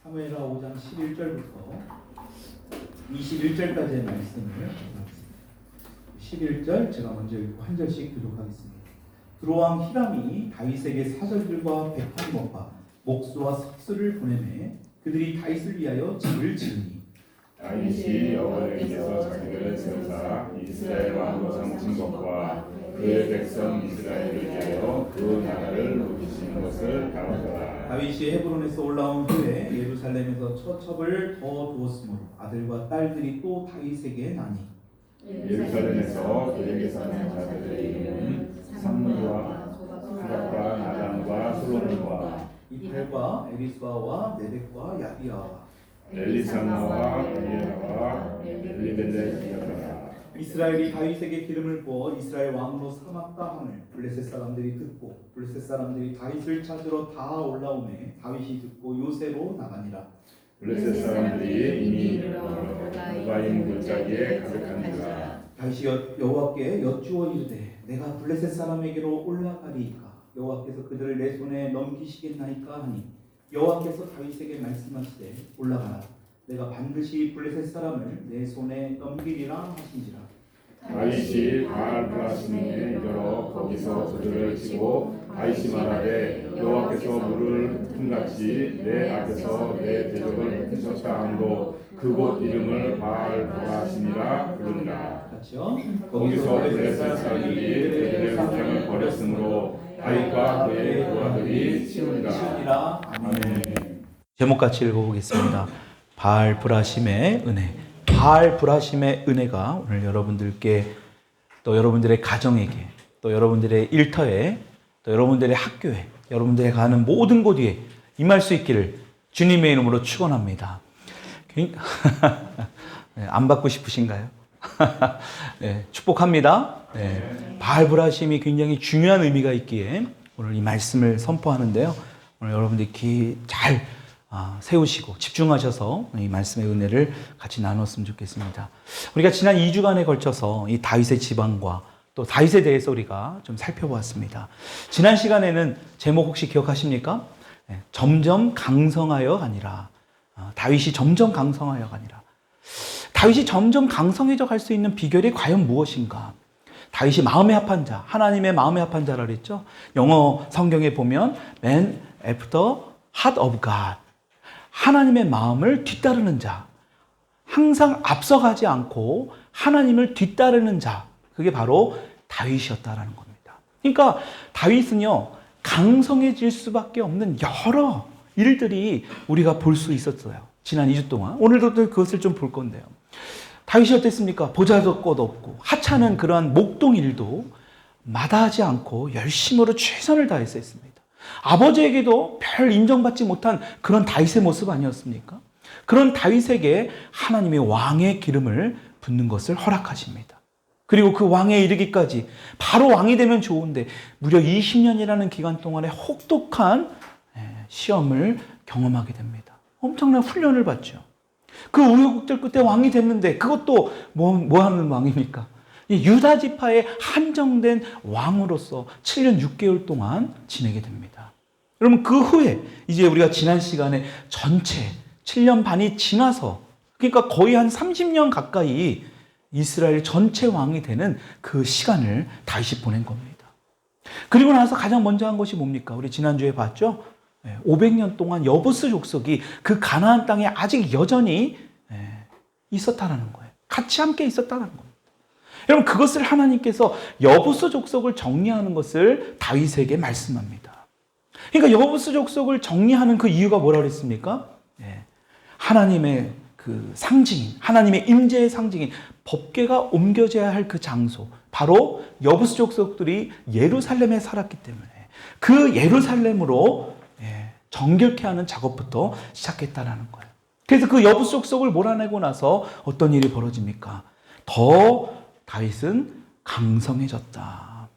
사무엘하 5장 11절부터 21절까지의 말씀을 보겠습니다. 11절 제가 먼저 읽고 한 절씩 교독하겠습니다. 두로왕 히람이 다윗에게 사절들과 백한 것과 목수와 석수를 보내매 그들이 다윗을 위하여 집을 지으니 다윗이 여호와께서 자기를 세우사 이스라엘 왕으로 삼으신 것과 그의 백성 이스라엘을 위하여 그 나라를 높이시는 것을 바라더라. 다윗이 헤브론에서 올라온 후에 예루살렘에서 처첩을 더 두었으므로 아들과 딸들이 또 다윗에게 나니 예루살렘에서 그에게서 난 자들의 이름은 삼무와 수박과 나단과 솔로몬과 이팔과 에리수아와 네덱과 야디아와 엘리사마와 엘리야와 엘리벨렛이었더라. 이스라엘이 다윗에게 기름을 부어 이스라엘 왕으로 삼았다 함을 블레셋 사람들이 듣고 블레셋 사람들이 다윗을 찾으러 다 올라오매 다윗이 듣고 요새로 나가니라. 블레셋 사람들이 이미 노바임 골짜기에 가득한지라. 다윗이 여호와께 여쭈어 이르되 내가 블레셋 사람에게로 올라가리이까 여호와께서 그들을 내 손에 넘기시겠나이까 하니 여호와께서 다윗에게 말씀하시되 올라가라 내가 반드시 블레셋 사람을 내 손에 넘기리라 하신지라. 다윗이 바알브라심에 이르러 거기서 그들을 치고 다윗이 말하되 여호와께서 물을 흠같이 내 앞에서 내 대적을 흩으셨다 함으로 그곳 이름을 바알브라심이라 부르니라. 같이요. 거기서 블레셋 사람들이 그들의 우상을 버렸으므로 다윗과 그의 부하들이 치우니라. 아멘. 제목 같이 읽어보겠습니다. 바알 브라심의 은혜. 바알 브라심의 은혜가 오늘 여러분들께 또 여러분들의 가정에게 또 여러분들의 일터에 또 여러분들의 학교에 여러분들이 가는 모든 곳 위에 임할 수 있기를 주님의 이름으로 축원합니다. 네, 안 받고 싶으신가요? 네, 축복합니다. 네, 바알 브라심이 굉장히 중요한 의미가 있기에 오늘 이 말씀을 선포하는데요. 오늘 여러분들이 귀 잘 세우시고 집중하셔서 이 말씀의 은혜를 같이 나눴으면 좋겠습니다. 우리가 지난 2주간에 걸쳐서 이 다윗의 지방과 또 다윗에 대해서 우리가 좀 살펴보았습니다. 지난 시간에는 제목 혹시 기억하십니까? 점점 강성하여가 아니라 다윗이 점점 강성하여가 아니라 다윗이 점점 강성해져 갈 수 있는 비결이 과연 무엇인가? 다윗이 마음에 합한 자, 하나님의 마음에 합한 자라 그랬죠. 영어 성경에 보면 Man after heart of God, 하나님의 마음을 뒤따르는 자, 항상 앞서가지 않고 하나님을 뒤따르는 자, 그게 바로 다윗이었다라는 겁니다. 그러니까 다윗은요 강성해질 수밖에 없는 여러 일들이 우리가 볼 수 있었어요. 지난 2주 동안. 오늘도 그것을 좀 볼 건데요. 다윗이 어땠습니까? 보잘것 없고 하찮은 그러한 목동 일도 마다하지 않고 열심으로 최선을 다해서 했습니다. 아버지에게도 별 인정받지 못한 그런 다윗의 모습 아니었습니까? 그런 다윗에게 하나님의 왕의 기름을 붓는 것을 허락하십니다. 그리고 그 왕에 이르기까지 바로 왕이 되면 좋은데 무려 20년이라는 기간 동안에 혹독한 시험을 경험하게 됩니다. 엄청난 훈련을 받죠. 그 우여곡절 끝에 왕이 됐는데 그것도 뭐 하는 왕입니까? 유다 지파의 한정된 왕으로서 7년 6개월 동안 지내게 됩니다. 여러분 그 후에 이제 우리가 지난 시간에 전체 7년 반이 지나서 그러니까 거의 한 30년 가까이 이스라엘 전체 왕이 되는 그 시간을 다윗이 보낸 겁니다. 그리고 나서 가장 먼저 한 것이 뭡니까? 우리 지난주에 봤죠? 500년 동안 여부스 족속이 그 가나안 땅에 아직 여전히 있었다라는 거예요. 같이 함께 있었다는 겁니다. 여러분 그것을 하나님께서 여부스 족속을 정리하는 것을 다윗에게 말씀합니다. 그러니까 여부스 족속을 정리하는 그 이유가 뭐라고 그랬습니까? 하나님의 그 상징인 하나님의 임재의 상징인 법궤가 옮겨져야 할 그 장소 바로 여부스 족속들이 예루살렘에 살았기 때문에 그 예루살렘으로 정결케 하는 작업부터 시작했다라는 거예요. 그래서 그 여부스 족속을 몰아내고 나서 어떤 일이 벌어집니까? 더 다윗은 강성해졌다.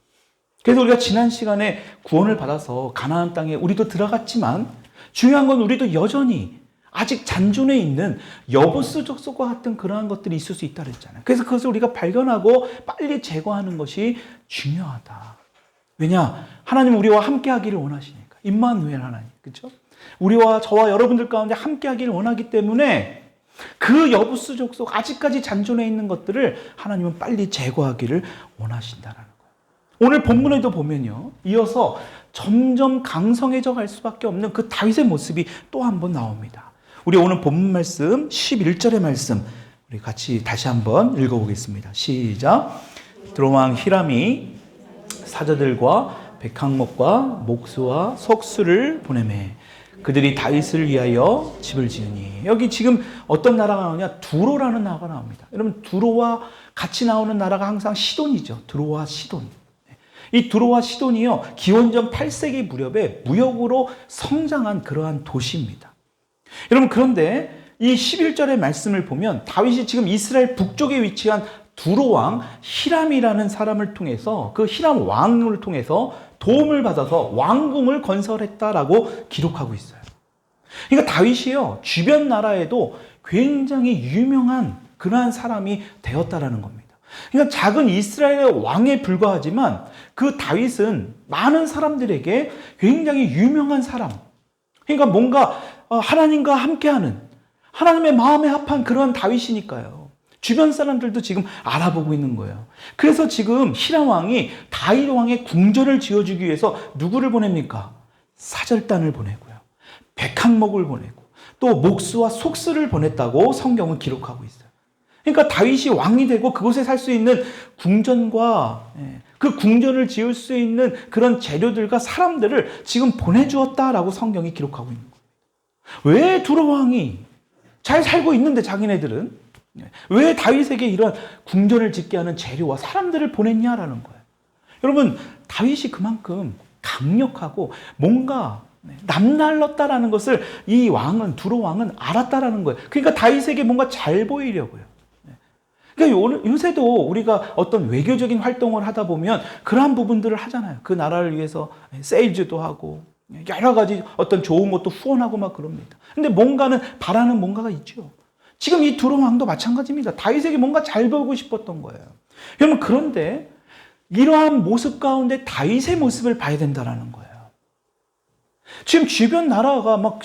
그래서 우리가 지난 시간에 구원을 받아서 가나안 땅에 우리도 들어갔지만 중요한 건 우리도 여전히 아직 잔존해 있는 여부스 족속과 같은 그러한 것들이 있을 수 있다 그랬잖아요. 그래서 그것을 우리가 발견하고 빨리 제거하는 것이 중요하다. 왜냐? 하나님은 우리와 함께 하기를 원하시니까. 임마누엘 하나님. 그렇죠? 우리와 저와 여러분들 가운데 함께하기를 원하기 때문에 그 여부수족속 아직까지 잔존해 있는 것들을 하나님은 빨리 제거하기를 원하신다는 거예요. 오늘 본문에도 보면요, 이어서 점점 강성해져 갈 수밖에 없는 그 다윗의 모습이 또 한 번 나옵니다. 우리 오늘 본문 말씀 11절의 말씀 우리 같이 다시 한번 읽어보겠습니다. 시작. 드로왕 히람이 사자들과 백항목과 목수와 석수를 보내매 그들이 다윗을 위하여 집을 지으니. 여기 지금 어떤 나라가 나오냐? 두로라는 나라가 나옵니다. 여러분, 두로와 같이 나오는 나라가 항상 시돈이죠. 두로와 시돈. 이 두로와 시돈이요, 기원전 8세기 무렵에 무역으로 성장한 그러한 도시입니다. 여러분, 그런데 이 11절의 말씀을 보면 다윗이 지금 이스라엘 북쪽에 위치한 두로왕 히람이라는 사람을 통해서, 그 히람 왕을 통해서 도움을 받아서 왕궁을 건설했다라고 기록하고 있어요. 그러니까 다윗이요, 주변 나라에도 굉장히 유명한 그러한 사람이 되었다라는 겁니다. 그러니까 작은 이스라엘의 왕에 불과하지만 그 다윗은 많은 사람들에게 굉장히 유명한 사람. 그러니까 뭔가 하나님과 함께하는, 하나님의 마음에 합한 그러한 다윗이니까요. 주변 사람들도 지금 알아보고 있는 거예요. 그래서 지금 히람 왕이 다윗 왕의 궁전을 지어주기 위해서 누구를 보냅니까? 사절단을 보내고요, 백항목을 보내고 또 목수와 속수를 보냈다고 성경은 기록하고 있어요. 그러니까 다윗이 왕이 되고 그곳에 살 수 있는 궁전과 그 궁전을 지을 수 있는 그런 재료들과 사람들을 지금 보내주었다라고 성경이 기록하고 있는 거예요. 왜 두로 왕이 잘 살고 있는데 자기네들은 왜 다윗에게 이런 궁전을 짓게 하는 재료와 사람들을 보냈냐라는 거예요. 여러분, 다윗이 그만큼 강력하고 뭔가 남달랐다라는 것을 이 왕은, 두로 왕은 알았다라는 거예요. 그러니까 다윗에게 뭔가 잘 보이려고요. 그러니까 요새도 우리가 어떤 외교적인 활동을 하다 보면 그러한 부분들을 하잖아요. 그 나라를 위해서 세일즈도 하고 여러 가지 어떤 좋은 것도 후원하고 막 그럽니다. 근데 뭔가는 바라는 뭔가가 있죠. 지금 이 두로 왕도 마찬가지입니다. 다윗에게 뭔가 잘 보이고 싶었던 거예요. 여러분, 그런데 이러한 모습 가운데 다윗의 모습을 봐야 된다는 거예요. 지금 주변 나라가 막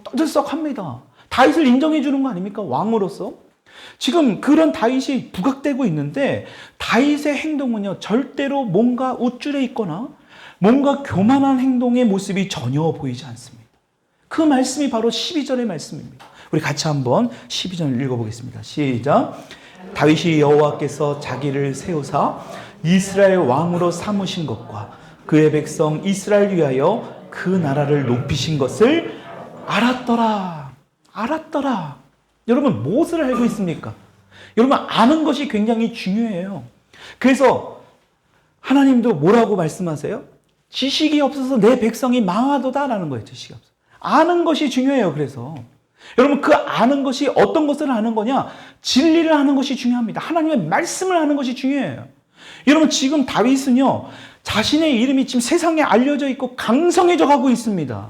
떠들썩합니다. 다윗을 인정해 주는 거 아닙니까? 왕으로서. 지금 그런 다윗이 부각되고 있는데 다윗의 행동은요, 절대로 뭔가 우쭐해 있거나 뭔가 교만한 행동의 모습이 전혀 보이지 않습니다. 그 말씀이 바로 12절의 말씀입니다. 우리 같이 한번 12절 읽어보겠습니다. 시작. 다윗이 여호와께서 자기를 세우사 이스라엘 왕으로 삼으신 것과 그의 백성 이스라엘 위하여 그 나라를 높이신 것을 알았더라. 알았더라. 여러분, 무엇을 알고 있습니까? 여러분, 아는 것이 굉장히 중요해요. 그래서 하나님도 뭐라고 말씀하세요? 지식이 없어서 내 백성이 망하도다라는 거예요. 지식이 없어. 아는 것이 중요해요. 그래서 여러분, 그 아는 것이 어떤 것을 아는 거냐? 진리를 아는 것이 중요합니다. 하나님의 말씀을 아는 것이 중요해요. 여러분, 지금 다윗은요, 자신의 이름이 지금 세상에 알려져 있고 강성해져 가고 있습니다.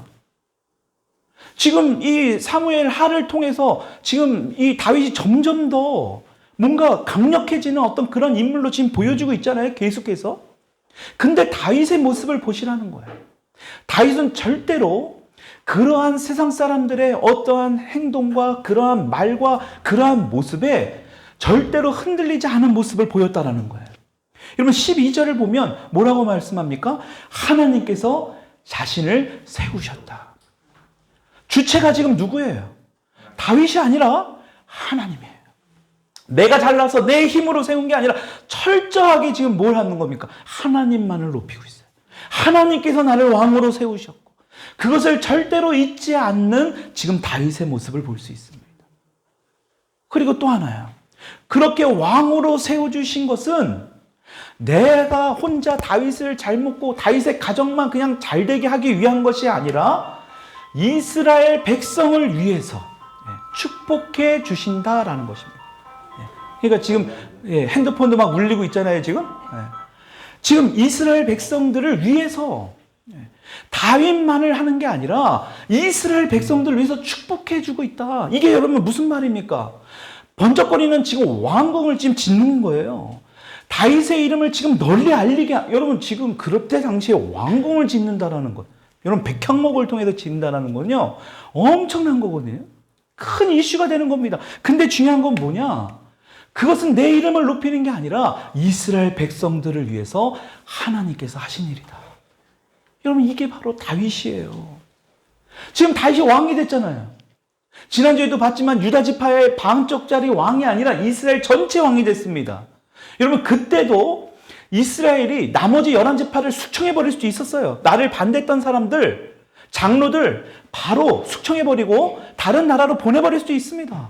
지금 이 사무엘 하를 통해서 지금 이 다윗이 점점 더 뭔가 강력해지는 어떤 그런 인물로 지금 보여주고 있잖아요. 계속해서. 근데 다윗의 모습을 보시라는 거예요. 다윗은 절대로 그러한 세상 사람들의 어떠한 행동과 그러한 말과 그러한 모습에 절대로 흔들리지 않은 모습을 보였다라는 거예요. 여러분, 12절을 보면 뭐라고 말씀합니까? 하나님께서 자신을 세우셨다. 주체가 지금 누구예요? 다윗이 아니라 하나님이에요. 내가 잘나서 내 힘으로 세운 게 아니라 철저하게 지금 뭘 하는 겁니까? 하나님만을 높이고 있어요. 하나님께서 나를 왕으로 세우셨고 그것을 절대로 잊지 않는 지금 다윗의 모습을 볼 수 있습니다. 그리고 또 하나요. 그렇게 왕으로 세워주신 것은 내가 혼자 다윗을 잘 먹고 다윗의 가정만 그냥 잘 되게 하기 위한 것이 아니라 이스라엘 백성을 위해서 축복해 주신다라는 것입니다. 그러니까 지금 핸드폰도 막 울리고 있잖아요. 지금 이스라엘 백성들을 위해서 다윗만을 하는 게 아니라 이스라엘 백성들을 위해서 축복해 주고 있다. 이게 여러분 무슨 말입니까? 번쩍거리는 지금 왕궁을 지금 짓는 거예요. 다윗의 이름을 지금 널리 알리게, 여러분 지금 그때 당시에 왕궁을 짓는다라는 것. 여러분, 백향목을 통해서 지른다는 건요, 엄청난 거거든요. 큰 이슈가 되는 겁니다. 근데 중요한 건 뭐냐? 그것은 내 이름을 높이는 게 아니라 이스라엘 백성들을 위해서 하나님께서 하신 일이다. 여러분, 이게 바로 다윗이에요. 지금 다윗이 왕이 됐잖아요. 지난주에도 봤지만 유다 지파의 반쪽짜리 왕이 아니라 이스라엘 전체 왕이 됐습니다. 여러분, 그때도 이스라엘이 나머지 11지파를 숙청해버릴 수도 있었어요. 나를 반대했던 사람들, 장로들 바로 숙청해버리고 다른 나라로 보내버릴 수도 있습니다.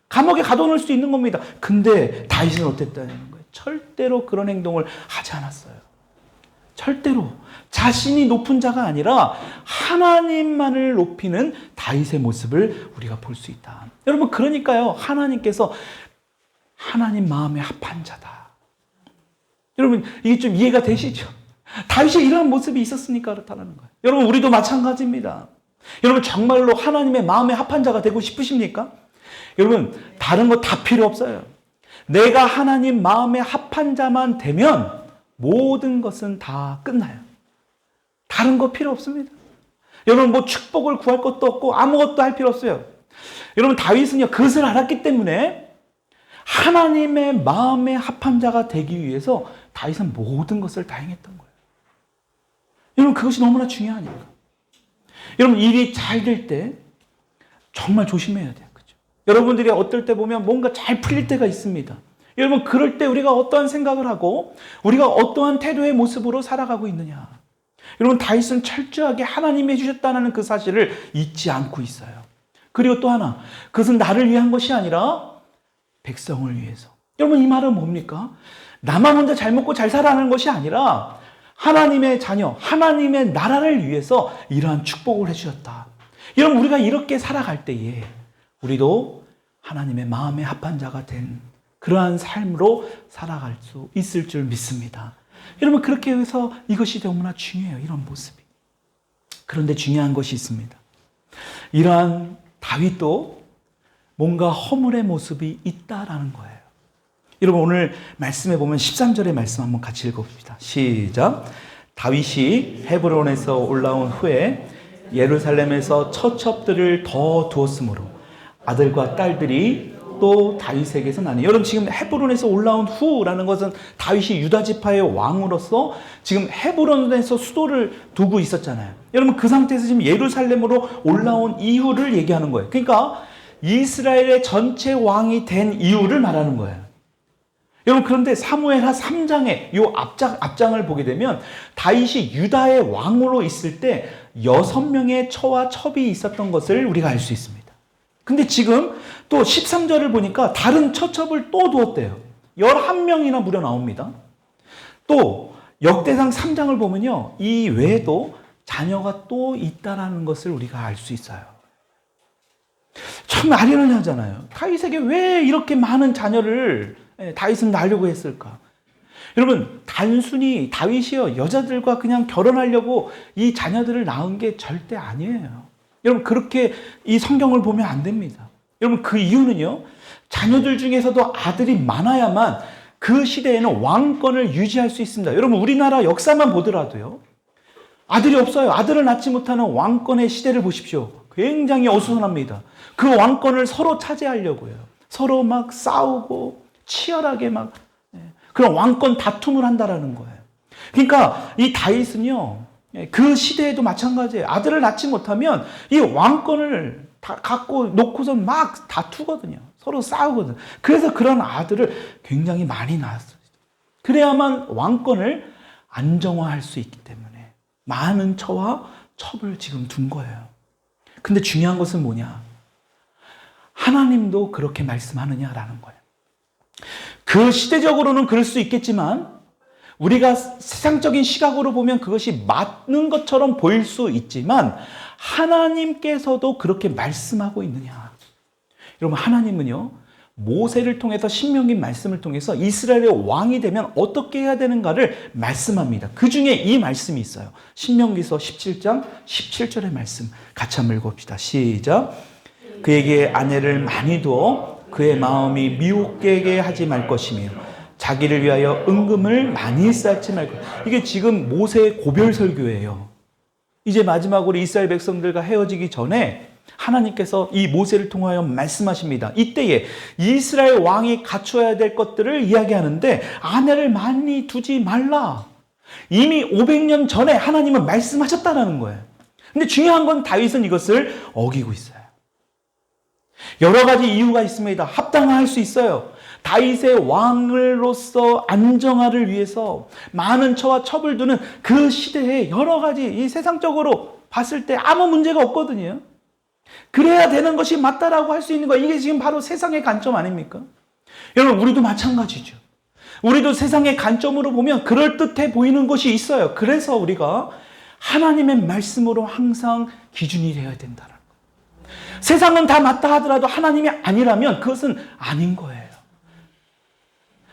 감옥에 가둬놓을 수도 있는 겁니다. 근데 다윗은 어땠다는 거예요? 절대로 그런 행동을 하지 않았어요. 절대로. 자신이 높은 자가 아니라 하나님만을 높이는 다윗의 모습을 우리가 볼 수 있다. 여러분, 그러니까요, 하나님께서 하나님 마음에 합한 자다. 여러분, 이게 좀 이해가 되시죠? 다윗이 이런 모습이 있었으니까 그렇다는 거예요. 여러분, 우리도 마찬가지입니다. 여러분, 정말로 하나님의 마음에 합한 자가 되고 싶으십니까? 여러분, 다른 거 다 필요 없어요. 내가 하나님 마음에 합한 자만 되면 모든 것은 다 끝나요. 다른 거 필요 없습니다. 여러분, 뭐 축복을 구할 것도 없고 아무것도 할 필요 없어요. 여러분, 다윗은요, 그것을 알았기 때문에 하나님의 마음에 합한 자가 되기 위해서 다윗은 모든 것을 다 행했던 거예요. 여러분, 그것이 너무나 중요하니까. 여러분, 일이 잘 될 때 정말 조심해야 돼요. 그죠? 여러분들이 어떨 때 보면 뭔가 잘 풀릴 때가 있습니다. 여러분, 그럴 때 우리가 어떠한 생각을 하고 우리가 어떠한 태도의 모습으로 살아가고 있느냐. 여러분, 다윗은 철저하게 하나님이 해주셨다는 그 사실을 잊지 않고 있어요. 그리고 또 하나, 그것은 나를 위한 것이 아니라 백성을 위해서. 여러분, 이 말은 뭡니까? 나만 혼자 잘 먹고 잘 살아가는 것이 아니라 하나님의 자녀, 하나님의 나라를 위해서 이러한 축복을 해주셨다. 여러분, 우리가 이렇게 살아갈 때에 우리도 하나님의 마음에 합한 자가 된 그러한 삶으로 살아갈 수 있을 줄 믿습니다. 여러분, 그렇게 해서 이것이 너무나 중요해요. 이런 모습이. 그런데 중요한 것이 있습니다. 이러한 다윗도 뭔가 허물의 모습이 있다라는 거예요. 여러분, 오늘 말씀해 보면 13절의 말씀 한번 같이 읽어봅시다. 시작. 다윗이 헤브론에서 올라온 후에 예루살렘에서 처첩들을 더 두었으므로 아들과 딸들이 또 다윗에게서 나니. 여러분, 지금 헤브론에서 올라온 후라는 것은 다윗이 유다 지파의 왕으로서 지금 헤브론에서 수도를 두고 있었잖아요. 여러분, 그 상태에서 지금 예루살렘으로 올라온 이후를 얘기하는 거예요. 그러니까 이스라엘의 전체 왕이 된 이유를 말하는 거예요. 여러분, 그런데 사무엘하 3장의 이 앞장을 보게 되면 다윗이 유다의 왕으로 있을 때 6명의 처와 첩이 있었던 것을 우리가 알 수 있습니다. 근데 지금 또 13절을 보니까 다른 처첩을 또 두었대요. 11명이나 무려 나옵니다. 또 역대상 3장을 보면요, 이 외에도 자녀가 또 있다라는 것을 우리가 알 수 있어요. 참 아련하잖아요. 다윗에게 왜 이렇게 많은 자녀를 다윗은 낳으려고 했을까? 여러분, 단순히 다윗이요, 여자들과 그냥 결혼하려고 이 자녀들을 낳은 게 절대 아니에요. 여러분, 그렇게 이 성경을 보면 안 됩니다. 여러분, 그 이유는요, 자녀들 중에서도 아들이 많아야만 그 시대에는 왕권을 유지할 수 있습니다. 여러분, 우리나라 역사만 보더라도요, 아들이 없어요. 아들을 낳지 못하는 왕권의 시대를 보십시오. 굉장히 어수선합니다. 그 왕권을 서로 차지하려고요. 서로 막 싸우고 치열하게 막 그런 왕권 다툼을 한다라는 거예요. 그러니까 이 다윗은요, 그 시대에도 마찬가지예요. 아들을 낳지 못하면 이 왕권을 다 갖고 놓고서 막 다투거든요. 서로 싸우거든요. 그래서 그런 아들을 굉장히 많이 낳았어요. 그래야만 왕권을 안정화할 수 있기 때문에 많은 처와 첩을 지금 둔 거예요. 근데 중요한 것은 뭐냐? 하나님도 그렇게 말씀하느냐라는 거예요. 그 시대적으로는 그럴 수 있겠지만 우리가 세상적인 시각으로 보면 그것이 맞는 것처럼 보일 수 있지만 하나님께서도 그렇게 말씀하고 있느냐? 여러분, 하나님은요, 모세를 통해서 신명기 말씀을 통해서 이스라엘의 왕이 되면 어떻게 해야 되는가를 말씀합니다. 그 중에 이 말씀이 있어요. 신명기서 17장 17절의 말씀 같이 한번 읽어봅시다. 시작. 그에게 아내를 많이 두어 그의 마음이 미혹되게 하지 말 것이며 자기를 위하여 은금을 많이 쌓지 말 것. 이게 지금 모세의 고별 설교예요. 이제 마지막으로 이스라엘 백성들과 헤어지기 전에 하나님께서 이 모세를 통하여 말씀하십니다. 이때에 이스라엘 왕이 갖춰야 될 것들을 이야기하는데 아내를 많이 두지 말라. 이미 500년 전에 하나님은 말씀하셨다는 거예요. 근데 중요한 건 다윗은 이것을 어기고 있어요. 여러 가지 이유가 있습니다. 합당할 수 있어요. 다윗의 왕으로서 안정화를 위해서 많은 처와 첩을 두는 그 시대에 여러 가지 이 세상적으로 봤을 때 아무 문제가 없거든요. 그래야 되는 것이 맞다라고 할 수 있는 거, 이게 지금 바로 세상의 관점 아닙니까? 여러분, 우리도 마찬가지죠. 우리도 세상의 관점으로 보면 그럴듯해 보이는 것이 있어요. 그래서 우리가 하나님의 말씀으로 항상 기준이 되어야 된다는 거예요. 세상은 다 맞다 하더라도 하나님이 아니라면 그것은 아닌 거예요.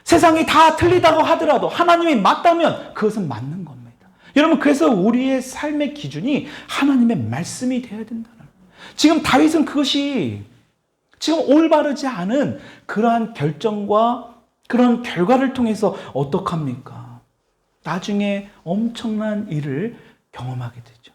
세상이 다 틀리다고 하더라도 하나님이 맞다면 그것은 맞는 겁니다. 여러분, 그래서 우리의 삶의 기준이 하나님의 말씀이 되어야 된다는 거예요. 지금 다윗은 그것이 지금 올바르지 않은 그러한 결정과 그런 결과를 통해서 어떡합니까? 나중에 엄청난 일을 경험하게 되죠.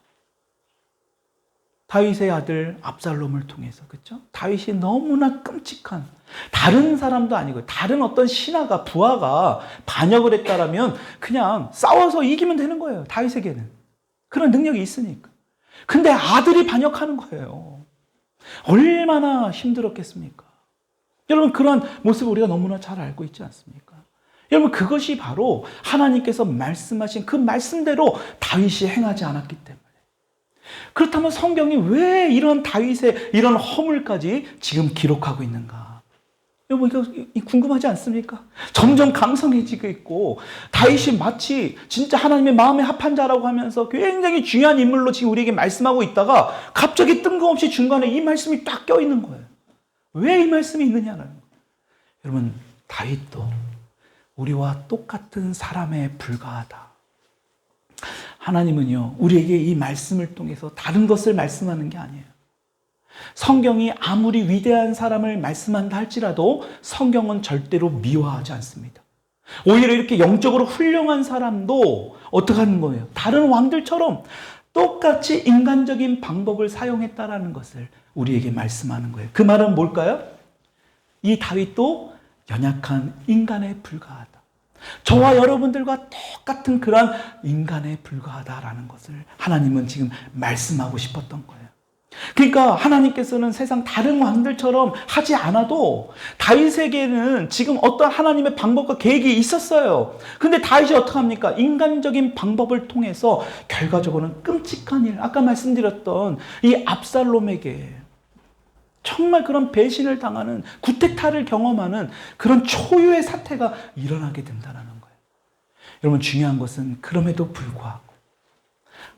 다윗의 아들 압살롬을 통해서, 그렇죠? 다윗이 너무나 끔찍한, 다른 사람도 아니고 다른 어떤 신하가, 부하가 반역을 했다라면 그냥 싸워서 이기면 되는 거예요. 다윗에게는 그런 능력이 있으니까. 근데 아들이 반역하는 거예요. 얼마나 힘들었겠습니까? 여러분, 그런 모습을 우리가 너무나 잘 알고 있지 않습니까? 여러분, 그것이 바로 하나님께서 말씀하신 그 말씀대로 다윗이 행하지 않았기 때문에. 그렇다면 성경이 왜 이런 다윗의 이런 허물까지 지금 기록하고 있는가? 여러분, 이거 궁금하지 않습니까? 점점 강성해지고 있고, 다윗이 마치 진짜 하나님의 마음에 합한 자라고 하면서 굉장히 중요한 인물로 지금 우리에게 말씀하고 있다가 갑자기 뜬금없이 중간에 이 말씀이 딱 껴있는 거예요. 왜 이 말씀이 있느냐는 거예요. 여러분, 다윗도 우리와 똑같은 사람에 불과하다. 하나님은요, 우리에게 이 말씀을 통해서 다른 것을 말씀하는 게 아니에요. 성경이 아무리 위대한 사람을 말씀한다 할지라도 성경은 절대로 미화하지 않습니다. 오히려 이렇게 영적으로 훌륭한 사람도 어떻게 하는 거예요? 다른 왕들처럼 똑같이 인간적인 방법을 사용했다라는 것을 우리에게 말씀하는 거예요. 그 말은 뭘까요? 이 다윗도 연약한 인간에 불과하다. 저와 여러분들과 똑같은 그런 인간에 불과하다라는 것을 하나님은 지금 말씀하고 싶었던 거예요. 그러니까 하나님께서는 세상 다른 왕들처럼 하지 않아도 다윗에게는 지금 어떤 하나님의 방법과 계획이 있었어요. 근데 다윗이 어떻게 합니까? 인간적인 방법을 통해서 결과적으로는 끔찍한 일, 아까 말씀드렸던 이 압살롬에게 정말 그런 배신을 당하는, 구태타를 경험하는 그런 초유의 사태가 일어나게 된다는 거예요. 여러분, 중요한 것은 그럼에도 불구하고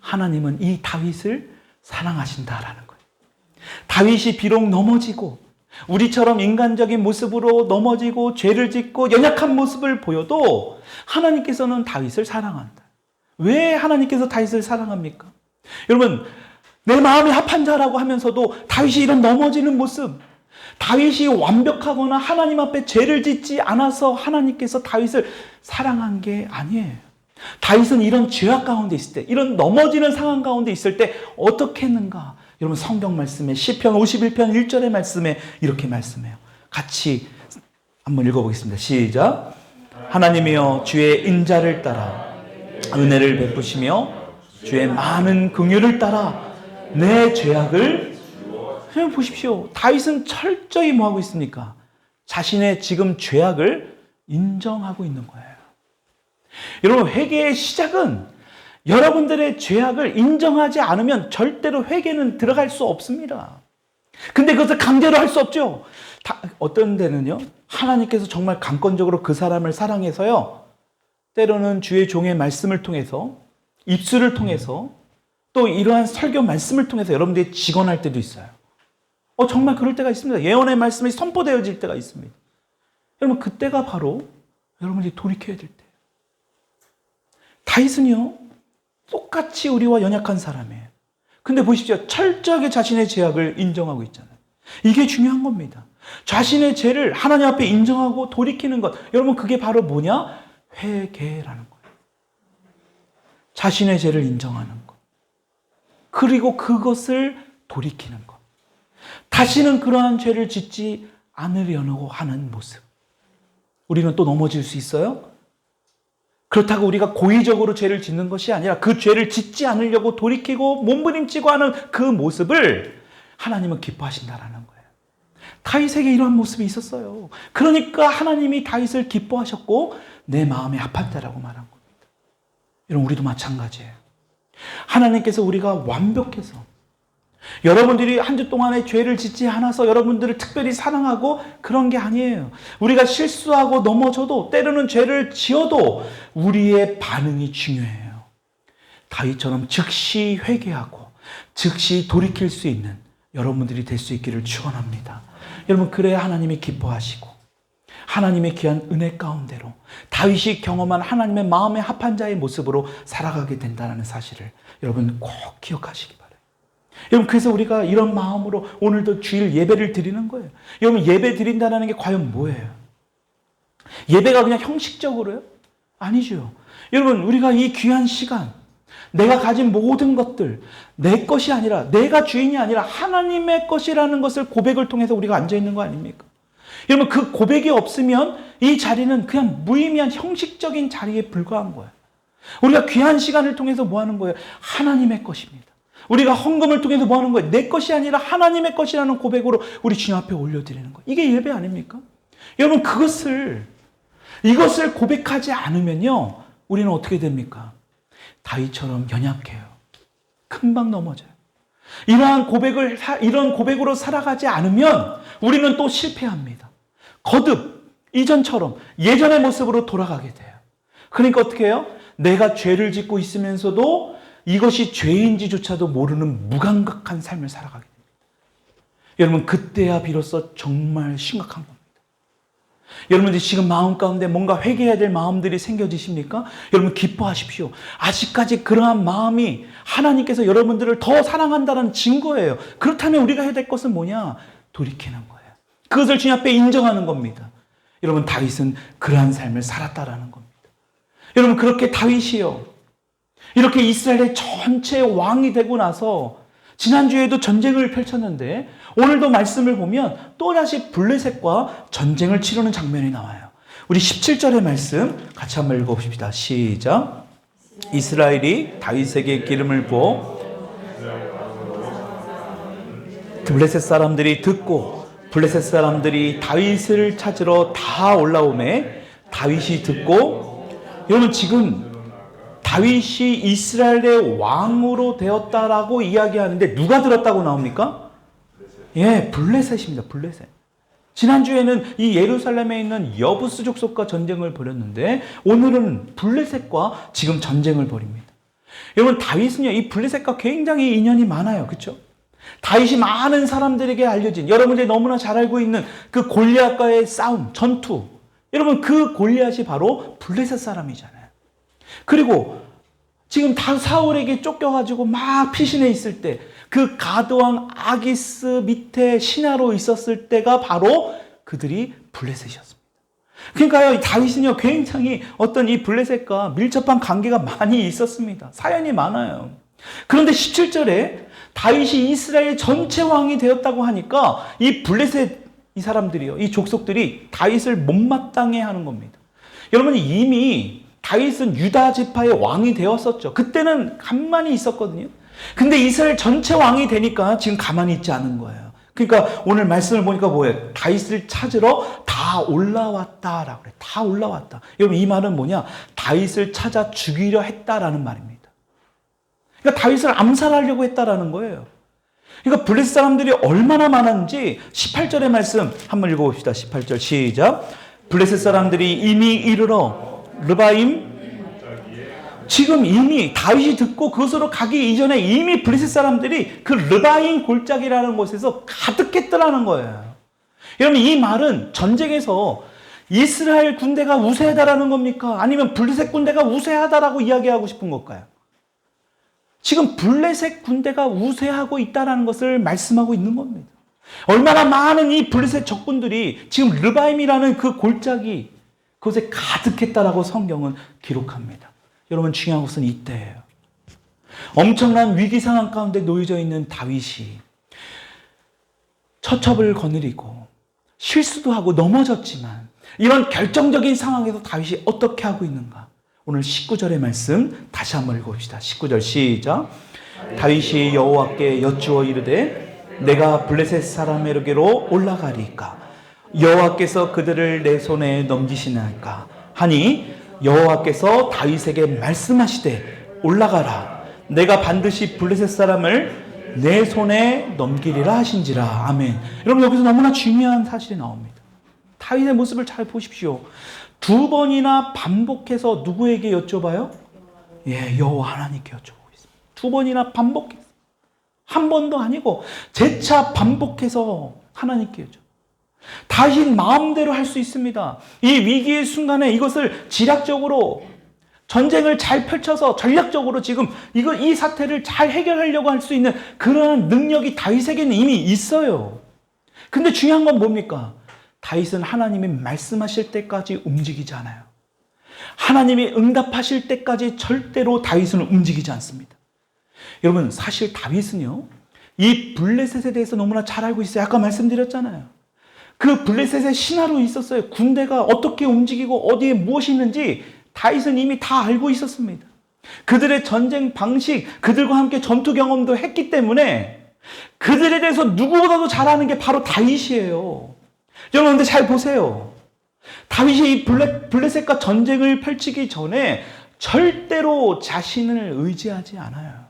하나님은 이 다윗을 사랑하신다라는 거예요. 다윗이 비록 넘어지고 우리처럼 인간적인 모습으로 넘어지고 죄를 짓고 연약한 모습을 보여도 하나님께서는 다윗을 사랑한다. 왜 하나님께서 다윗을 사랑합니까? 여러분, 내 마음이 합한 자라고 하면서도 다윗이 이런 넘어지는 모습, 다윗이 완벽하거나 하나님 앞에 죄를 짓지 않아서 하나님께서 다윗을 사랑한 게 아니에요. 다윗은 이런 죄악 가운데 있을 때, 이런 넘어지는 상황 가운데 있을 때 어떻게 했는가? 여러분, 성경 말씀에 시편 51편 1절의 말씀에 이렇게 말씀해요. 같이 한번 읽어보겠습니다. 시작. 하나님이여, 주의 인자를 따라 은혜를 베푸시며 주의 많은 긍휼을 따라 내 죄악을, 보십시오. 다윗은 철저히 뭐하고 있습니까? 자신의 지금 죄악을 인정하고 있는 거예요. 여러분, 회개의 시작은 여러분들의 죄악을 인정하지 않으면 절대로 회개는 들어갈 수 없습니다. 근데 그것을 강제로 할 수 없죠. 어떤 데는요, 하나님께서 정말 강권적으로 그 사람을 사랑해서요, 때로는 주의 종의 말씀을 통해서, 입술을 통해서, 또 이러한 설교 말씀을 통해서 여러분들이 직언할 때도 있어요. 정말 그럴 때가 있습니다. 예언의 말씀이 선포되어질 때가 있습니다. 여러분, 그때가 바로 여러분들이 돌이켜야 될 때예요. 다윗은요, 똑같이 우리와 연약한 사람이에요. 근데 보십시오. 철저하게 자신의 죄악을 인정하고 있잖아요. 이게 중요한 겁니다. 자신의 죄를 하나님 앞에 인정하고 돌이키는 것. 여러분, 그게 바로 뭐냐? 회개라는 거예요. 자신의 죄를 인정하는 것. 그리고 그것을 돌이키는 것. 다시는 그러한 죄를 짓지 않으려고 하는 모습. 우리는 또 넘어질 수 있어요? 그렇다고 우리가 고의적으로 죄를 짓는 것이 아니라 그 죄를 짓지 않으려고 돌이키고 몸부림치고 하는 그 모습을 하나님은 기뻐하신다라는 거예요. 다윗에게 이러한 모습이 있었어요. 그러니까 하나님이 다윗을 기뻐하셨고 내 마음에 합한다라고 말한 겁니다. 여러분, 우리도 마찬가지예요. 하나님께서 우리가 완벽해서 여러분들이 한 주 동안에 죄를 짓지 않아서 여러분들을 특별히 사랑하고 그런 게 아니에요. 우리가 실수하고 넘어져도 때로는 죄를 지어도 우리의 반응이 중요해요. 다윗처럼 즉시 회개하고 즉시 돌이킬 수 있는 여러분들이 될 수 있기를 축원합니다. 여러분, 그래야 하나님이 기뻐하시고 하나님의 귀한 은혜 가운데로 다윗이 경험한 하나님의 마음에 합한 자의 모습으로 살아가게 된다는 사실을 여러분 꼭 기억하시기 바랍니다. 여러분, 그래서 우리가 이런 마음으로 오늘도 주일 예배를 드리는 거예요. 여러분, 예배 드린다는 게 과연 뭐예요? 예배가 그냥 형식적으로요? 아니죠. 여러분, 우리가 이 귀한 시간, 내가 가진 모든 것들, 내 것이 아니라, 내가 주인이 아니라 하나님의 것이라는 것을 고백을 통해서 우리가 앉아있는 거 아닙니까? 여러분, 그 고백이 없으면 이 자리는 그냥 무의미한 형식적인 자리에 불과한 거예요. 우리가 귀한 시간을 통해서 뭐 하는 거예요? 하나님의 것입니다. 우리가 헌금을 통해서 뭐 하는 거예요? 내 것이 아니라 하나님의 것이라는 고백으로 우리 주님 앞에 올려드리는 거예요. 이게 예배 아닙니까? 여러분, 이것을 고백하지 않으면요, 우리는 어떻게 됩니까? 다윗처럼 연약해요. 금방 넘어져요. 이런 고백으로 살아가지 않으면 우리는 또 실패합니다. 거듭 이전처럼 예전의 모습으로 돌아가게 돼요. 그러니까 어떻게 해요? 내가 죄를 짓고 있으면서도 이것이 죄인지조차도 모르는 무감각한 삶을 살아가게 됩니다. 여러분, 그때야 비로소 정말 심각한 겁니다. 여러분들이 지금 마음 가운데 뭔가 회개해야 될 마음들이 생겨지십니까? 여러분, 기뻐하십시오. 아직까지 그러한 마음이 하나님께서 여러분들을 더 사랑한다는 증거예요. 그렇다면 우리가 해야 될 것은 뭐냐? 돌이키는 거예요. 그것을 주님 앞에 인정하는 겁니다. 여러분, 다윗은 그러한 삶을 살았다라는 겁니다. 여러분, 그렇게 다윗이요, 이렇게 이스라엘의 전체 왕이 되고 나서 지난주에도 전쟁을 펼쳤는데 오늘도 말씀을 보면 또다시 블레셋과 전쟁을 치르는 장면이 나와요. 우리 17절의 말씀 같이 한번 읽어봅시다. 시작. 이스라엘이 다윗에게 기름을 부어 블레셋 사람들이 듣고 블레셋 사람들이 다윗을 찾으러 다 올라오매 다윗이 듣고, 여러분, 지금 다윗이 이스라엘의 왕으로 되었다라고 이야기하는데 누가 들었다고 나옵니까? 예, 블레셋입니다. 블레셋. 지난주에는 이 예루살렘에 있는 여부스 족속과 전쟁을 벌였는데 오늘은 블레셋과 지금 전쟁을 벌입니다. 여러분, 다윗은요, 이 블레셋과 굉장히 인연이 많아요. 그렇죠? 다윗이 많은 사람들에게 알려진, 여러분들이 너무나 잘 알고 있는 그 골리앗과의 싸움, 전투. 여러분, 그 골리앗이 바로 블레셋 사람이잖아요. 그리고 지금 다 사울에게 쫓겨가지고 막 피신해 있을 때, 그 가드왕 아기스 밑에 신하로 있었을 때가 바로 그들이 블레셋이었습니다. 그러니까요, 다윗은요, 굉장히 어떤 이 블레셋과 밀접한 관계가 많이 있었습니다. 사연이 많아요. 그런데 17절에 다윗이 이스라엘 전체 왕이 되었다고 하니까 이 블레셋, 이 사람들이요, 이 족속들이 다윗을 못마땅해 하는 겁니다. 여러분, 이미 다윗은 유다 지파의 왕이 되었었죠. 그때는 가만히 있었거든요. 근데 이스라엘 전체 왕이 되니까 지금 가만히 있지 않은 거예요. 그러니까 오늘 말씀을 보니까 뭐예요? 다윗을 찾으러 다 올라왔다라고 그래요. 다 올라왔다. 여러분, 이 말은 뭐냐? 다윗을 찾아 죽이려 했다라는 말입니다. 그러니까 다윗을 암살하려고 했다라는 거예요. 그러니까 블레셋 사람들이 얼마나 많았는지 18절의 말씀 한번 읽어봅시다. 18절 시작. 블레셋 사람들이 이미 이르러 르바임, 지금 이미 다윗이 듣고 그것으로 가기 이전에 이미 블레셋 사람들이 그 르바임 골짜기라는 곳에서 가득했더라는 거예요. 여러분, 이 말은 전쟁에서 이스라엘 군대가 우세하다라는 겁니까? 아니면 블레셋 군대가 우세하다라고 이야기하고 싶은 걸까요? 지금 블레셋 군대가 우세하고 있다는 것을 말씀하고 있는 겁니다. 얼마나 많은 이 블레셋 적군들이 지금 르바임이라는 그 골짜기, 그곳에 가득했다라고 성경은 기록합니다. 여러분, 중요한 것은 이때예요. 엄청난 위기 상황 가운데 놓여져 있는 다윗이 처첩을 거느리고 실수도 하고 넘어졌지만 이런 결정적인 상황에서 다윗이 어떻게 하고 있는가? 오늘 19절의 말씀 다시 한번 읽어봅시다. 19절 시작. 다윗이 여호와께 여쭈어 이르되 내가 블레셋 사람에게로 올라가리까? 여호와께서 그들을 내 손에 넘기시나이까? 하니 여호와께서 다윗에게 말씀하시되 올라가라. 내가 반드시 블레셋 사람을 내 손에 넘기리라 하신지라. 아멘. 여러분, 여기서 너무나 중요한 사실이 나옵니다. 다윗의 모습을 잘 보십시오. 2번이나 반복해서 누구에게 여쭤봐요? 예, 여호와 하나님께 여쭤보고 있습니다. 2번이나 반복해서. 한 번도 아니고 재차 반복해서 하나님께 여쭤. 다윗 마음대로 할 수 있습니다. 이 위기의 순간에 이것을 지략적으로 전쟁을 잘 펼쳐서 전략적으로 지금 이 사태를 잘 해결하려고 할 수 있는 그러한 능력이 다윗에게는 이미 있어요. 근데 중요한 건 뭡니까? 다윗은 하나님이 말씀하실 때까지 움직이지 않아요. 하나님이 응답하실 때까지 절대로 다윗은 움직이지 않습니다. 여러분, 사실 다윗은요, 이 블레셋에 대해서 너무나 잘 알고 있어요. 아까 말씀드렸잖아요. 그 블레셋의 신하로 있었어요. 군대가 어떻게 움직이고 어디에 무엇이 있는지 다윗은 이미 다 알고 있었습니다. 그들의 전쟁 방식, 그들과 함께 전투 경험도 했기 때문에 그들에 대해서 누구보다도 잘 아는 게 바로 다윗이에요. 여러분, 근데 잘 보세요. 다윗이 이 블레셋과 전쟁을 펼치기 전에 절대로 자신을 의지하지 않아요.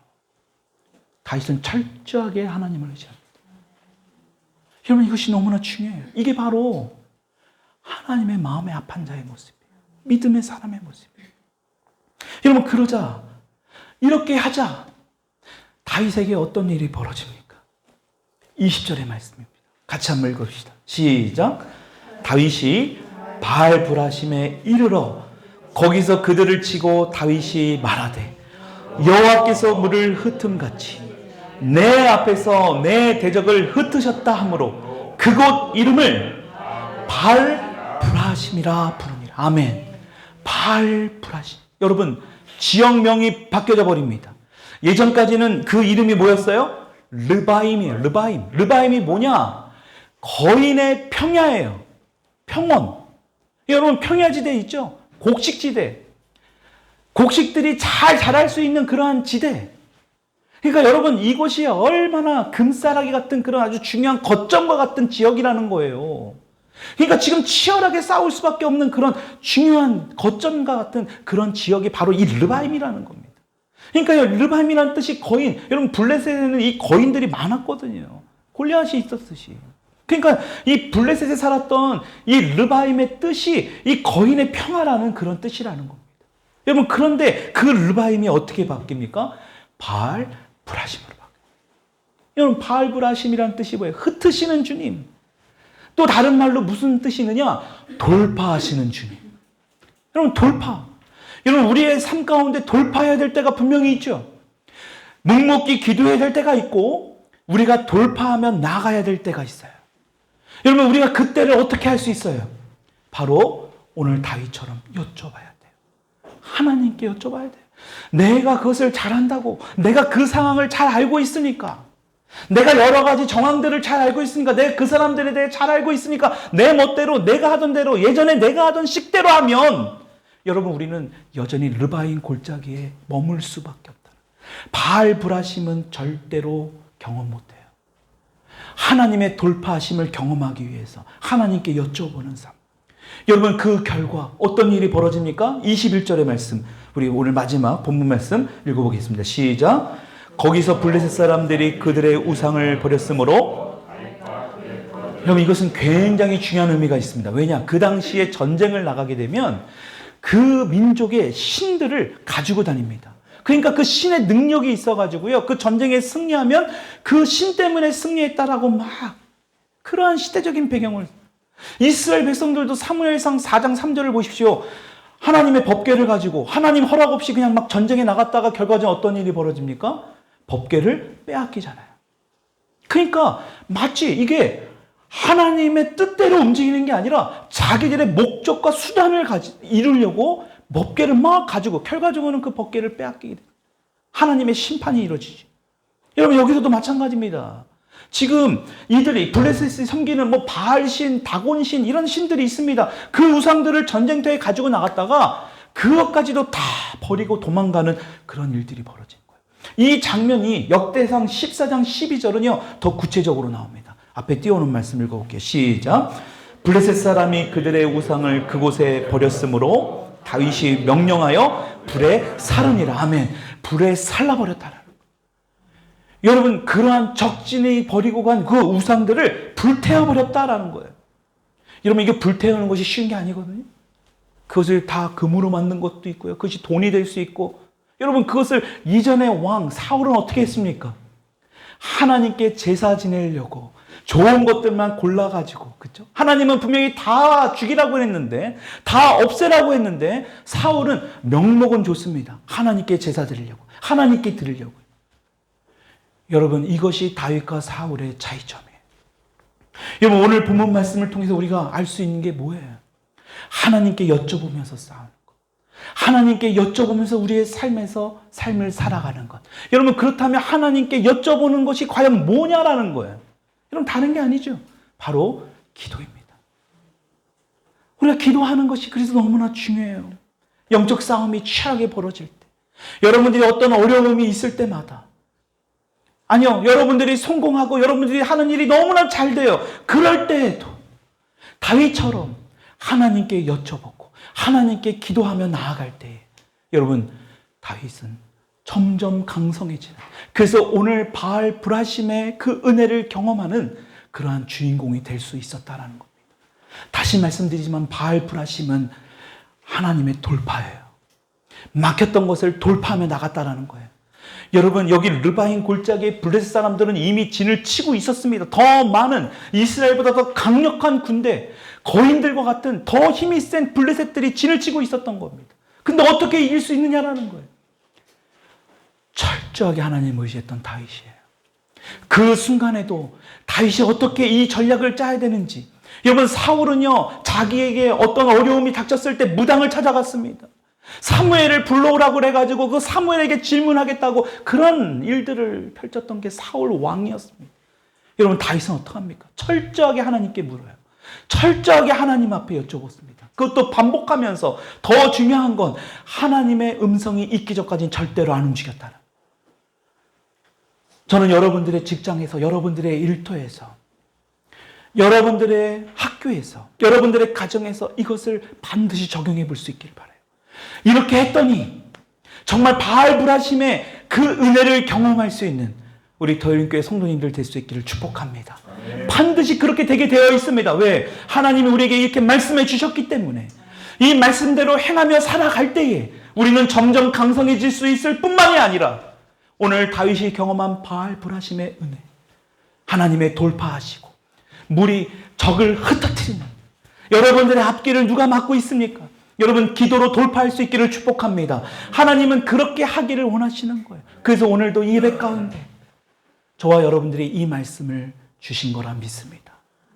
다윗은 철저하게 하나님을 의지합니다. 여러분, 이것이 너무나 중요해요. 이게 바로 하나님의 마음에 합한 자의 모습이에요. 믿음의 사람의 모습이에요. 여러분, 그러자, 이렇게 하자, 다윗에게 어떤 일이 벌어집니까? 20절의 말씀입니다. 같이 한번 읽읍시다. 시작. 다윗이 바알브라심에 이르러 거기서 그들을 치고 다윗이 말하되 여호와께서 물을 흩음같이 내 앞에서 내 대적을 흩으셨다 하므로 그곳 이름을 바알브라심이라 부르니라. 아멘. 바알브라심. 여러분, 지역명이 바뀌어져 버립니다. 예전까지는 그 이름이 뭐였어요? 르바임이에요. 르바임이 뭐냐? 거인의 평야예요. 평원. 여러분, 평야지대 있죠? 곡식지대. 곡식들이 잘 자랄 수 있는 그러한 지대. 그러니까 여러분, 이곳이 얼마나 금싸라기 같은 그런 아주 중요한 거점과 같은 지역이라는 거예요. 그러니까 지금 치열하게 싸울 수밖에 없는 그런 중요한 거점과 같은 그런 지역이 바로 이 르바임이라는 겁니다. 그러니까 르바임이라는 뜻이 거인. 여러분, 블레셋에는 이 거인들이 많았거든요. 골리앗이 있었듯이. 그러니까 이 블레셋에 살았던 이 르바임의 뜻이 이 거인의 평화라는 그런 뜻이라는 겁니다. 여러분, 그런데 그 르바임이 어떻게 바뀝니까? 바알브라심으로 바뀌어요. 여러분, 바알브라심이라는 뜻이 뭐예요? 흩으시는 주님. 또 다른 말로 무슨 뜻이 있느냐? 돌파하시는 주님. 여러분, 돌파. 여러분, 우리의 삶 가운데 돌파해야 될 때가 분명히 있죠. 묵묵히 기도해야 될 때가 있고 우리가 돌파하면 나가야 될 때가 있어요. 여러분, 우리가 그때를 어떻게 할 수 있어요? 바로 오늘 다윗처럼 여쭤봐야 돼요. 하나님께 여쭤봐야 돼요. 내가 그것을 잘한다고, 내가 그 상황을 잘 알고 있으니까, 내가 여러 가지 정황들을 잘 알고 있으니까, 내가 그 사람들에 대해 잘 알고 있으니까 내 멋대로, 내가 하던 대로, 예전에 내가 하던 식대로 하면 여러분, 우리는 여전히 르바임 골짜기에 머물 수밖에 없다. 바알브라심은 절대로 경험 못해요. 하나님의 돌파하심을 경험하기 위해서 하나님께 여쭤보는 삶. 여러분, 그 결과 어떤 일이 벌어집니까? 21절의 말씀, 우리 오늘 마지막 본문 말씀 읽어보겠습니다. 시작. 거기서 블레셋 사람들이 그들의 우상을 버렸으므로. 여러분, 이것은 굉장히 중요한 의미가 있습니다. 왜냐? 그 당시에 전쟁을 나가게 되면 그 민족의 신들을 가지고 다닙니다. 그러니까 그 신의 능력이 있어가지고요, 그 전쟁에 승리하면 그 신 때문에 승리했다라고 막 그러한 시대적인 배경을. 이스라엘 백성들도 사무엘상 4장 3절을 보십시오. 하나님의 법궤를 가지고 하나님 허락 없이 그냥 막 전쟁에 나갔다가 결과적으로 어떤 일이 벌어집니까? 법궤를 빼앗기잖아요. 그러니까 마치 이게 하나님의 뜻대로 움직이는 게 아니라 자기들의 목적과 수단을 이루려고 법궤를 막 가지고 결과적으로는 그 법궤를 빼앗기게 돼요. 하나님의 심판이 이루어지지. 여러분 여기서도 마찬가지입니다. 지금 이들이 블레셋이 섬기는 뭐 바알신, 다곤신 이런 신들이 있습니다. 그 우상들을 전쟁터에 가지고 나갔다가 그것까지도 다 버리고 도망가는 그런 일들이 벌어진 거예요. 이 장면이 역대상 14장 12절은요 더 구체적으로 나옵니다. 앞에 띄워놓은 말씀 읽어볼게요. 시작. 블레셋 사람이 그들의 우상을 그곳에 버렸으므로 다윗이 명령하여 불에 살으니라. 아멘. 불에 살라버렸다라. 여러분 그러한 적진이 버리고 간 그 우상들을 불태워버렸다라는 거예요. 여러분 이게 불태우는 것이 쉬운 게 아니거든요. 그것을 다 금으로 만든 것도 있고요. 그것이 돈이 될 수 있고. 여러분 그것을 이전의 왕 사울은 어떻게 했습니까? 하나님께 제사 지내려고 좋은 것들만 골라가지고, 그렇죠? 하나님은 분명히 다 죽이라고 했는데, 다 없애라고 했는데, 사울은 명목은 좋습니다. 하나님께 제사 드리려고, 하나님께 드리려고. 여러분 이것이 다윗과 사울의 차이점이에요. 여러분 오늘 본문 말씀을 통해서 우리가 알 수 있는 게 뭐예요? 하나님께 여쭤보면서 싸우는 것, 하나님께 여쭤보면서 우리의 삶에서 삶을 살아가는 것. 여러분 그렇다면 하나님께 여쭤보는 것이 과연 뭐냐라는 거예요. 여러분 다른 게 아니죠. 바로 기도입니다. 우리가 기도하는 것이 그래서 너무나 중요해요. 영적 싸움이 치열하게 벌어질 때, 여러분들이 어떤 어려움이 있을 때마다, 아니요, 여러분들이 성공하고 여러분들이 하는 일이 너무나 잘 돼요. 그럴 때에도 다윗처럼 하나님께 여쭤보고 하나님께 기도하며 나아갈 때에 여러분 다윗은 점점 강성해지는, 그래서 오늘 바알 브라심의 그 은혜를 경험하는 그러한 주인공이 될 수 있었다라는 겁니다. 다시 말씀드리지만 바알 브라심은 하나님의 돌파예요. 막혔던 것을 돌파하며 나갔다라는 거예요. 여러분 여기 르바임 골짜기에 블레셋 사람들은 이미 진을 치고 있었습니다. 더 많은 이스라엘보다 더 강력한 군대, 거인들과 같은 더 힘이 센 블레셋들이 진을 치고 있었던 겁니다. 근데 어떻게 이길 수 있느냐라는 거예요. 철저하게 하나님을 의지했던 다윗이에요. 그 순간에도 다윗이 어떻게 이 전략을 짜야 되는지. 여러분 사울은요 자기에게 어떤 어려움이 닥쳤을 때 무당을 찾아갔습니다. 사무엘을 불러오라고 그래가지고 그 사무엘에게 질문하겠다고 그런 일들을 펼쳤던 게 사울 왕이었습니다. 여러분 다윗은 어떡합니까? 철저하게 하나님께 물어요. 철저하게 하나님 앞에 여쭤봤습니다. 그것도 반복하면서 더 중요한 건 하나님의 음성이 있기 전까지는 절대로 안 움직였다는. 저는 여러분들의 직장에서, 여러분들의 일터에서, 여러분들의 학교에서, 여러분들의 가정에서 이것을 반드시 적용해 볼 수 있기를 바라요. 이렇게 했더니 정말 바알 브라심의 그 은혜를 경험할 수 있는 우리 더일교회 성도님들 될 수 있기를 축복합니다. 반드시 그렇게 되게 되어 있습니다. 왜? 하나님이 우리에게 이렇게 말씀해 주셨기 때문에. 이 말씀대로 행하며 살아갈 때에 우리는 점점 강성해질 수 있을 뿐만이 아니라 오늘 다윗이 경험한 바알 브라심의 은혜, 하나님의 돌파하시고 물이 적을 흩어뜨리는, 여러분들의 앞길을 누가 막고 있습니까? 여러분 기도로 돌파할 수 있기를 축복합니다. 하나님은 그렇게 하기를 원하시는 거예요. 그래서 오늘도 이 예배 가운데 저와 여러분들이 이 말씀을 주신 거라 믿습니다.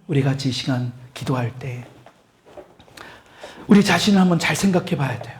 우리 같이 이 시간 기도할 때 우리 자신을 한번 잘 생각해 봐야 돼요.